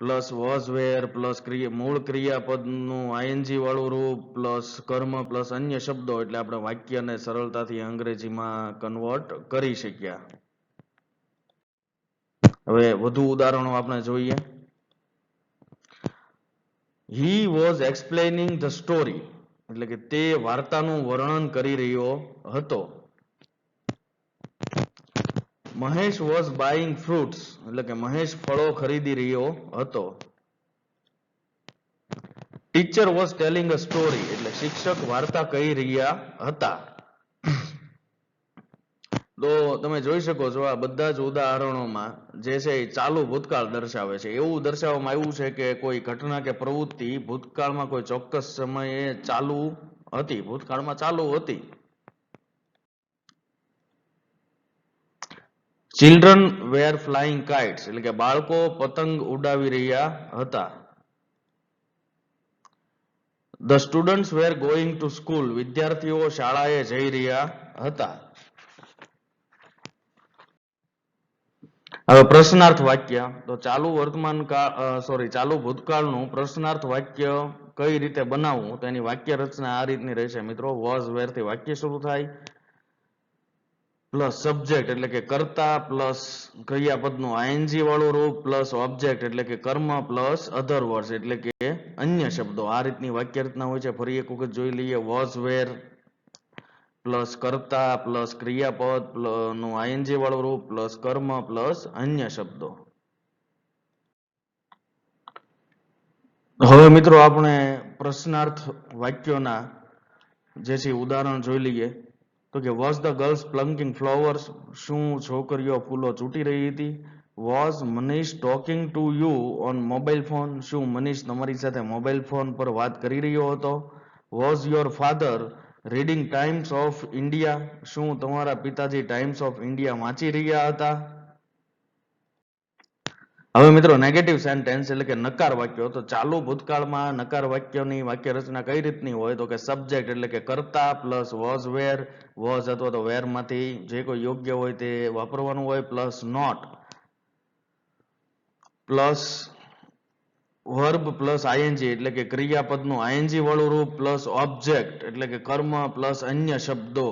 પ્લસ was were પ્લસ મૂળ ક્રિયાપદનું આઈએનજી વાળું રૂપ પ્લસ કર્મ પ્લસ અન્ય શબ્દો એટલે આપણે વાક્યને સરળતાથી અંગ્રેજીમાં કન્વર્ટ કરી શક્યા. હવે વધુ ઉદાહરણો આપણે જોઈએ. He was explaining the story એટલે કે તે વાર્તાનું વર્ણન કરી રહ્યો હતો. મહેશ was buying fruits એટલે કે મહેશ ફળો ખરીદી રહ્યો હતો. Teacher was telling a story એટલે શિક્ષક વાર્તા કહી રહ્યા હતા. તો તમે જોઈ શકો છો આ બધા જ ઉદાહરણોમાં જે છે એ ચાલુ ભૂતકાળ દર્શાવે છે. એવું દર્શાવવામાં આવ્યું છે કે કોઈ ઘટના કે પ્રવૃત્તિ ભૂતકાળમાં કોઈ ચોક્કસ સમયે ચાલુ હતી, ભૂતકાળમાં ચાલુ હતી. ચિલ્ડ્રન વેર ફ્લાઇંગ કાઇટ્સ એટલે કે બાળકો પતંગ ઉડાવી રહ્યા હતા. The students were going to school વિદ્યાર્થીઓ શાળાએ જઈ રહ્યા હતા. હવે પ્રશ્નાર્થ વાક્ય તો ચાલુ વર્તમાન ચાલુ ભૂતકાળનું પ્રશ્નાર્થ વાક્ય કઈ રીતે બનાવવું તો એની વાક્ય રચના આ રીતની રહેશે મિત્રો. વોઝ વેર થી વાક્ય શરૂ થાય પ્લસ સબ્જેક્ટ એટલે કે કર્તા પ્લસ ક્રિયાપદનું આઈએનજી વાળું રૂપ પ્લસ ઓબ્જેક્ટ એટલે કે કર્મ પ્લસ અધર વર્ડ્સ એટલે કે અન્ય શબ્દો. આ રીતની વાક્ય રચના હોય છે. ફરી એક વખત જોઈ લઈએ. વોઝ વેર પ્લસ કર્તા પ્લસ ક્રિયાપદ નું આઈએનજી વાળું રૂપ પ્લસ કર્મ પ્લસ અન્ય શબ્દો. હવે મિત્રો આપણે પ્રશ્નાર્થ વાક્યોના જે છે ઉદાહરણ જોઈ લઈએ. તો કે વોઝ ધ ગર્લ્સ પ્લંકિંગ ફ્લાવર્સ શું છોકરીઓ ફૂલો ચૂંટી રહી હતી. Was Manish talking to you on mobile phone શું મનીષ તમારી સાથે મોબાઈલ ફોન પર વાત કરી રહ્યો હતો. Was your father reading times of India શું તમારા પિતાજી ટાઈમ્સ ઓફ ઇન્ડિયા વાંચી રહ્યા હતા. હવે મિત્રો નેગેટિવ સેન્ટેન્સ એટલે કે નકાર વાક્યો. તો ચાલુ ભૂતકાળમાં નકાર વાક્યની વાક્ય રચના કઈ રીતની હોય તો કે સબ્જેક્ટ એટલે કે કર્તા પ્લસ વોઝ વેર વોઝ અથવા તો વેર માંથી જે કોઈ યોગ્ય હોય તે વાપરવાનું હોય plus not plus verb plus ING એટલે કે ક્રિયાપદનું આઈએનજી વાળું રૂપ પ્લસ ઓબ્જેક્ટ એટલે કે કર્મ પ્લસ અન્ય શબ્દો.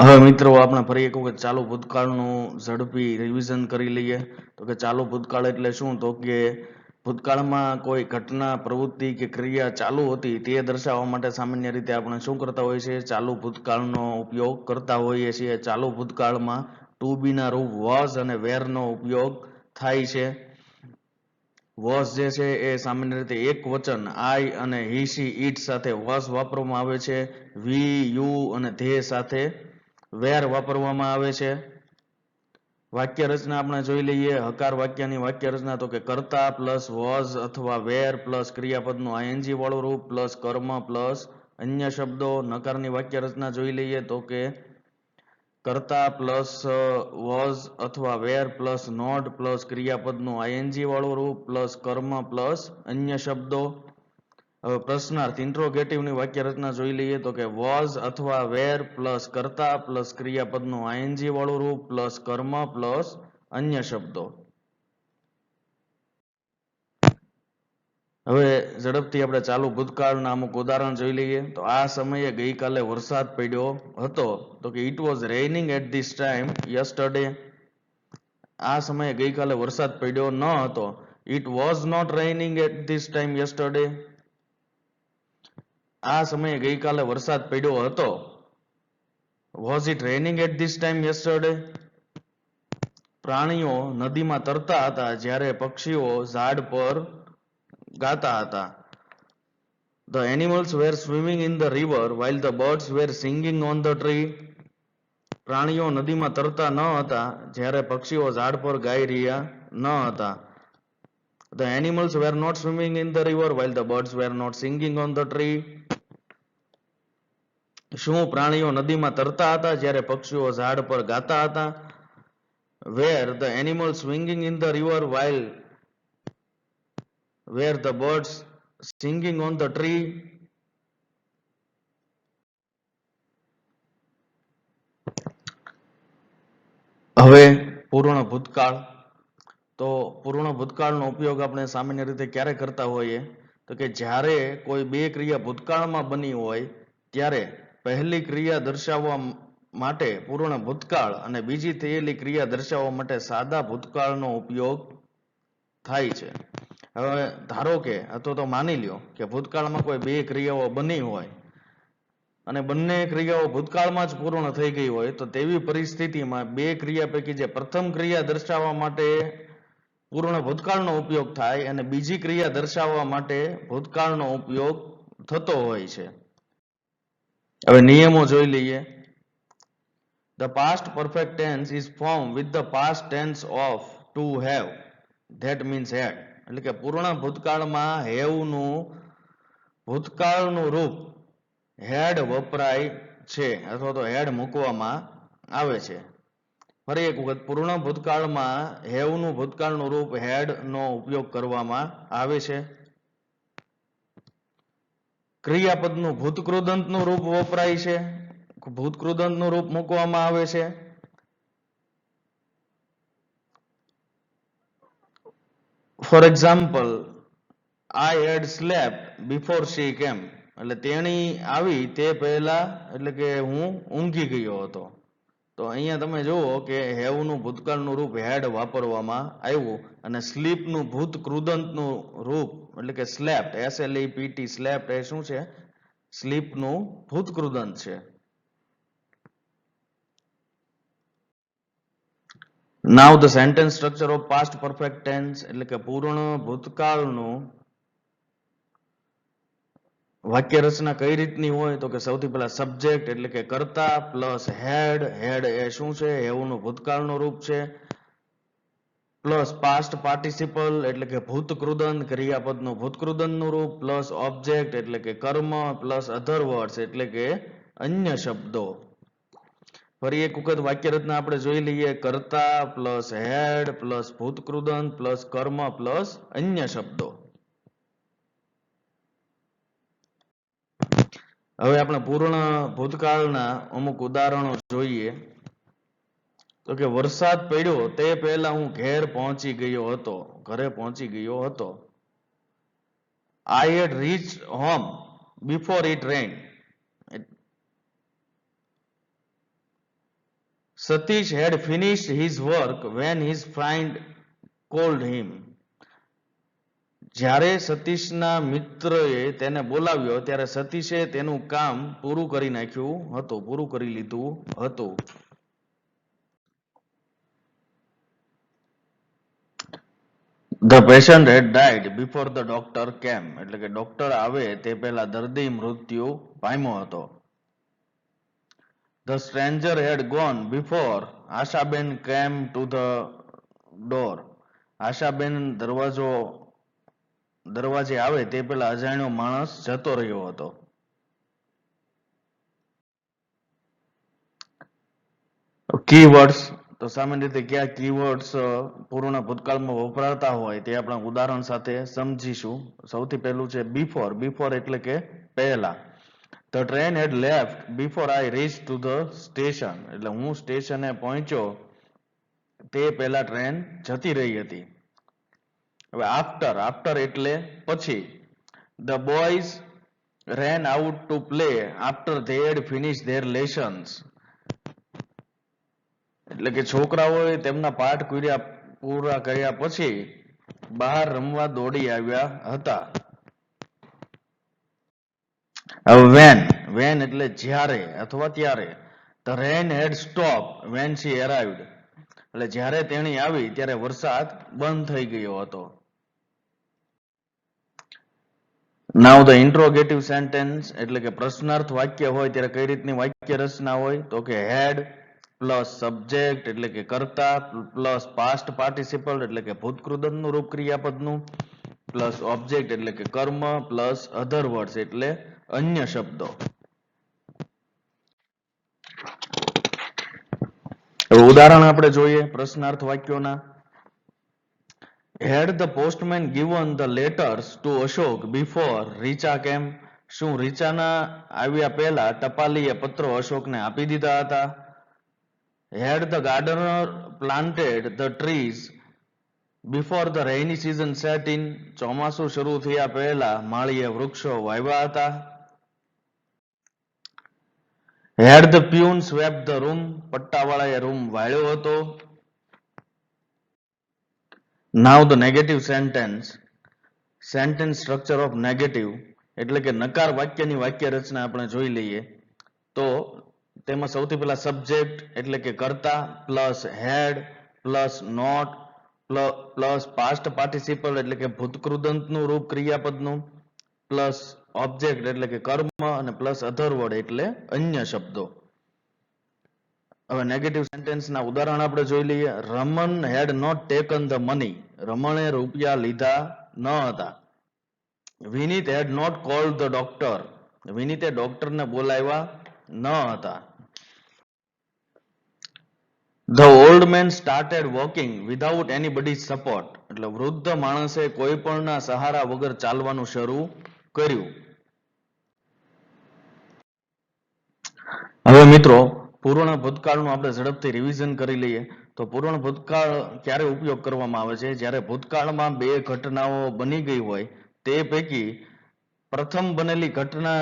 હવે મિત્રો આપણે ફરી એક વખત ચાલુ ભૂતકાળનું ઝડપી રિવિઝન કરી લઈએ. તો કે ચાલુ ભૂતકાળ એટલે શું તો કે ભૂતકાળમાં કોઈ ઘટના પ્રવૃત્તિ કે ક્રિયા ચાલુ હતી તે દર્શાવવા માટે સામાન્ય રીતે આપણે શું કરતા હોઈએ છીએ ચાલુ ભૂતકાળનો ઉપયોગ કરતા હોઈએ છીએ. ચાલુ ભૂતકાળમાં ટુ બી ના રૂપ વોઝ અને વેર નો ઉપયોગ થાય છે. વોઝ જે છે એ સામાન્ય રીતે એક વચન આઈ અને હી સી ઇટ સાથે વોઝ વાપરવામાં આવે છે. વી યુ અને ધે સાથે વેર વાપરવામાં આવે છે. વાક્ય રચના આપણે જોઈ લઈએ. હકાર વાક્યની વાક્ય રચના તો કે કર્તા પ્લસ વોઝ અથવા વેર પ્લસ ક્રિયાપદનું આઈએનજી વાળું રૂપ પ્લસ કર્મ પ્લસ અન્ય શબ્દો. નકારની વાક્ય રચના જોઈ લઈએ તો કે કર્તા પ્લસ વોઝ અથવા વેર પ્લસ નોટ પ્લસ ક્રિયાપદનું આઈએનજી વાળું રૂપ પ્લસ કર્મ પ્લસ અન્ય શબ્દો. હવે પ્રશ્નાર્થ ઇન્ટ્રોગેટિવની વાક્ય રચના જોઈ લઈએ તો કે વોઝ અથવા વેર પ્લસ કર્તા પ્લસ ક્રિયાપદનું આઈએનજી વાળું રૂપ પ્લસ કર્મ પ્લસ અન્ય શબ્દો. હવે ઝડપથી આપણે ચાલુ ભૂતકાળના અમુક ઉદાહરણ જોઈ લઈએ. તો આ સમયે ગઈકાલે વરસાદ પડ્યો હતો તો કે it was raining at this time yesterday. આ સમયે ગઈકાલે વરસાદ પડ્યો ન હતો. It was not raining at this time yesterday. આ સમયે ગઈકાલે વરસાદ પડ્યો હતો. Was it raining at this time yesterday. પ્રાણીઓ નદીમાં તરતા હતા જ્યારે પક્ષીઓ ઝાડ પર ગાતા હતા. The animals were swimming in the river while the birds were singing on the tree. પ્રાણીઓ નદીમાં તરતા ન હતા જ્યારે પક્ષીઓ ઝાડ પર ગાઈ રહ્યા ન હતા. The animals were not swimming in the river while the birds were not singing on the tree. શું પ્રાણીઓ નદીમાં તરતા હતા જ્યારે પક્ષીઓ ઝાડ પર ગાતા હતા. Were the animals swimming in the river while were the birds singing on the tree. હવે પૂર્ણ ભૂતકાળ. તો પૂર્ણ ભૂતકાળનો ઉપયોગ આપણે સામાન્ય રીતે ક્યારે કરતા હોઈએ તો કે જ્યારે કોઈ બે ક્રિયા ભૂતકાળમાં બની હોય ત્યારે પહેલી ક્રિયા દર્શાવવા માટે પૂર્ણ ભૂતકાળ અને બીજી થયેલી ક્રિયા દર્શાવવા માટે સાદા ભૂતકાળનો ઉપયોગ થાય છે. હવે ધારો કે અથવા તો માની લ્યો કે ભૂતકાળમાં કોઈ બે ક્રિયાઓ બની હોય અને બંને ક્રિયાઓ ભૂતકાળમાં જ પૂર્ણ થઈ ગઈ હોય તો તેવી પરિસ્થિતિમાં બે ક્રિયા પૈકી જે પ્રથમ ક્રિયા દર્શાવવા માટે પૂર્ણ ભૂતકાળનો ઉપયોગ થાય અને બીજી ક્રિયા દર્શાવવા માટે ભૂતકાળનો ઉપયોગ થતો હોય છે. હવે નિયમો જોઈ લઈએ. The past perfect tense is formed with the past tense of to have. That means had. એટલે કે પૂર્ણ ભૂતકાળમાં have નું ભૂતકાળનું રૂપ had વપરાય છે અથવા તો had મૂકવામાં આવે છે. ફરી એક વખત પૂર્ણ ભૂતકાળમાં હેવ નું ભૂતકાળનું રૂપ હેડ નો ઉપયોગ કરવામાં આવે છે. ક્રિયાપદનું ભૂતકૃદંતનું રૂપ વપરાય છે. ભૂતકૃદંતનું રૂપ મૂકવામાં આવે છે. For example, I had slept before she came. એટલે તેણી આવી તે પહેલા એટલે કે હું ઊંઘી ગયો હતો. તો અહીંયા તમે જુઓ કે હેવ નું ભૂતકાળનું રૂપ હેડ વાપરવામાં આવ્યું અને સ્લીપ નું ભૂતકૃદંતનું રૂપ એટલે કે સ્લેપ્ટ SLEPT સ્લેપ્ટ એ શું છે? સ્લીપ નું ભૂતકૃદંત છે. Now the sentence structure of past perfect tense એટલે કે પૂર્ણ ભૂતકાળનું વાક્ય રચના કઈ રીતની હોય તો કે સૌથી પહેલા સબ્જેક્ટ એટલે કે કર્તા પ્લસ હેડ. હેડ એ શું છે? હેવનું ભૂતકાળનું રૂપ છે. પ્લસ પાસ્ટ પાર્ટિસિપલ એટલે કે ભૂતકૃદંત ક્રિયાપદનું ભૂતકૃદંતનું રૂપ પ્લસ ઓબ્જેક્ટ એટલે કે કર્મ પ્લસ અધર વર્ડ્સ એટલે કે અન્ય શબ્દો. ફરી એક વખત વાક્ય રચના આપણે જોઈ લઈએ. કર્તા પ્લસ હેડ પ્લસ ભૂતકૃદંત પ્લસ કર્મ પ્લસ અન્ય શબ્દો. હવે આપણે પૂર્ણ ભૂતકાળના અમુક ઉદાહરણો જોઈએ. તો કે વરસાદ પડ્યો તે પહેલા હું ઘરે પહોંચી ગયો હતો. I had reached home before it rained. Satish had finished his work when his friend called him. જ્યારે સતીશના મિત્રએ તેને બોલાવ્યો ત્યારે સતીશે તેનું કામ પૂરું કરી લીધું હતું. The patient had died before the doctor came. એટલે કે ડોક્ટર આવે તે પહેલા દર્દી મૃત્યુ પામ્યો હતો. The stranger had gone before Ashaben came to the door. Ashaben દરવાજે આવે તે પહેલા અજાણ્યો માણસ જતો રહ્યો હતો. કીવર્ડ્સ તો સામાન્ય રીતે કયા કીવર્ડ્સ પૂર્ણ ભૂતકાળમાં વપરાતા હોય તે આપણે ઉદાહરણ સાથે સમજીશું. સૌથી પહેલું છે બિફોર. બિફોર એટલે કે પહેલા. The train had left before I reached to the station. એટલે હું સ્ટેશને પહોંચ્યો તે પહેલા ટ્રેન જતી રહી હતી. હવે આફ્ટર એટલે પછી. The boys ran out to play after they had finished their lessons. એટલે કે છોકરાઓએ તેમના પાઠ પૂરા કર્યા પછી બહાર રમવા દોડી આવ્યા હતા. હવે when એટલે જ્યારે અથવા ત્યારે. The rain had stopped when she arrived. એટલે જ્યારે તેણી આવી ત્યારે વરસાદ બંધ થઈ ગયો હતો. Now the interrogative sentence એટલે કે પ્રશ્નાર્થ વાક્ય હોય ત્યારે કઈ રીતની વાક્ય રચના હોય તો કે had પ્લસ સબ્જેક્ટ એટલે કે કર્તા પ્લસ પાસ્ટ પાર્ટિસિપલ એટલે કે ભૂતકૃદંતનું રૂપ ક્રિયાપદનું પ્લસ ઓબ્જેક્ટ એટલે કે કર્મ પ્લસ અધર વર્ડ્સ એટલે અન્ય શબ્દો. હવે ઉદાહરણ આપણે જોઈએ પ્રશ્નાર્થ વાક્યોના. Had the postman given the letters to Ashok before Richa came? શું રીચાના આવ્યા પહેલા ટપાલીએ પત્રો અશોકને આપી દીધા હતા? Had the gardener planted the trees before the rainy season set in? ચોમાસું શરૂ થયા પહેલા માળીએ વૃક્ષો વાવ્યા હતા? Had the peon swept the room? પટ્ટાવાળાએ રૂમ વાળ્યો હતો? Now the negative sentence. Sentence structure of negative એટલે કે નકાર વાક્યની વાક્ય રચના આપણે જોઈ લઈએ. તો તેમાં સૌથી પહેલા સબ્જેક્ટ એટલે કે કર્તા plus had plus not plus past participle એટલે કે ભૂતકૃદંતનું રૂપ ક્રિયાપદનું પ્લસ ઓબ્જેક્ટ એટલે કે કર્મ અને પ્લસ અધર વર્ડ એટલે અન્ય શબ્દો. હવે નેગેટિવ સેન્ટેન્સના ઉદાહરણ આપણે જોઈ લઈએ. Raman had not taken the money. રમણે રૂપિયા લીધા ન હતા. Vineet had not called the doctor. વિનીતે ડોક્ટરને બોલાવ્યા ન હતા. The old man started walking without anybody's support. એટલે વૃદ્ધ માણસે કોઈ પણના સહારા વગર ચાલવાનું શરૂ કર્યું. હવે મિત્રો પૂર્ણ ભૂતકાળનું આપણે ઝડપથી રિવિઝન કરી લઈએ. તો પૂર્ણ ભૂતકાળ ક્યારે ઉપયોગ કરવામાં આવે છે? જ્યારે ભૂતકાળમાં બે ઘટનાઓ બની ગઈ હોય તે પૈકી પ્રથમ બનેલી ઘટના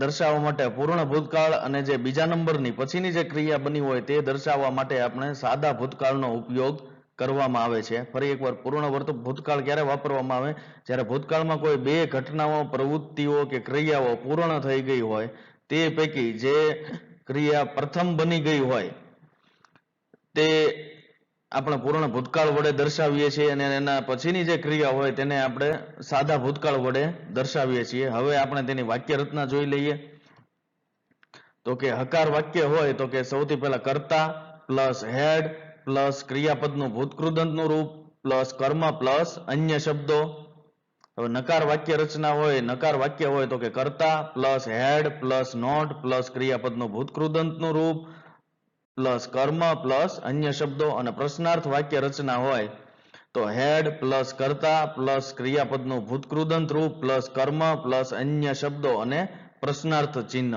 દર્શાવવા માટે પૂર્ણ ભૂતકાળ અને જે બીજા નંબરની પછીની જે ક્રિયા બની હોય તે દર્શાવવા માટે આપણે સાદા ભૂતકાળનો ઉપયોગ કરવામાં આવે છે. ફરી એકવાર પૂર્ણ ભૂતકાળ ક્યારે વાપરવામાં આવે? જ્યારે ભૂતકાળમાં કોઈ બે ઘટનાઓ, પ્રવૃત્તિઓ કે ક્રિયાઓ પૂર્ણ થઈ ગઈ હોય તે પૈકી જે ક્રિયા પ્રથમ બની ગઈ હોય તે આપણે પૂર્ણ ભૂતકાળ વડે દર્શાવીએ છીએ અને એના પછીની જે ક્રિયા હોય તેને આપણે સાદા ભૂતકાળ વડે દર્શાવીએ છીએ. હવે આપણે તેની વાક્ય રચના જોઈ લઈએ. તો કે હકાર વાક્ય હોય તો કે સૌથી પહેલા કર્તા પ્લસ હેડ પ્લસ ક્રિયાપદનું ભૂતકૃદંતનું રૂપ પ્લસ કર્મ પ્લસ અન્ય શબ્દો. હવે નકાર વાક્ય રચના હોય, નકાર વાક્ય હોય તો કે કર્તા plus had plus not plus ક્રિયાપદનું ભૂતકૃદંતનું રૂપ પ્લસ કર્મ પ્લસ અન્ય શબ્દો. અને પ્રશ્નાર્થ વાક્ય રચના હોય તો હેડ પ્લસ કર્તા પ્લસ ક્રિયાપદનું ભૂતકૃદંત રૂપ પ્લસ કર્મ પ્લસ અન્ય શબ્દો અને પ્રશ્નાર્થ ચિહ્ન.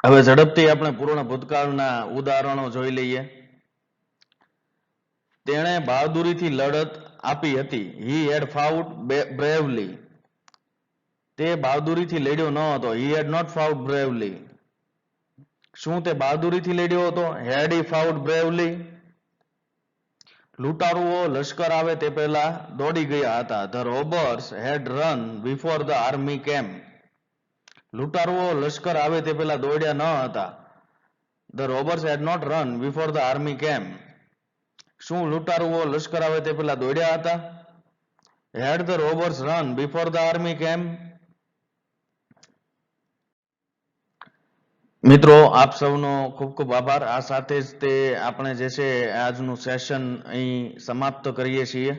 હવે ઝડપથી આપણે પૂર્ણ ભૂતકાળના ઉદાહરણો જોઈ લઈએ. તેણે બહાદુરીથી લડત આપી હતી. હી હેડ ફાઉટ બ્રેવલી. તે બહાદુરીથી લડ્યો ન હતો. હી હેડ નોટ ફાઉટ બ્રેવલી. શું તે બહાદુરીથી લડ્યો હતો? હેડ હી ફાઉટ બ્રેવલી. લૂંટારુઓ લશ્કર આવે તે પહેલા દોડી ગયા હતા. The robbers had run before the army came. લૂંટારુઓ લશ્કર આવે તે પહેલા દોડ્યા ન હતા. The robbers had not run before the army came. શું લૂંટારુઓ લશ્કર આવે તે પહેલા દોડ્યા હતા? Had the robbers run before the army came. મિત્રો આપ સૌનો ખૂબ ખૂબ આભાર. આ સાથે જ તે આપણે જે છે આજનું સેશન અહીં સમાપ્ત કરીએ છીએ.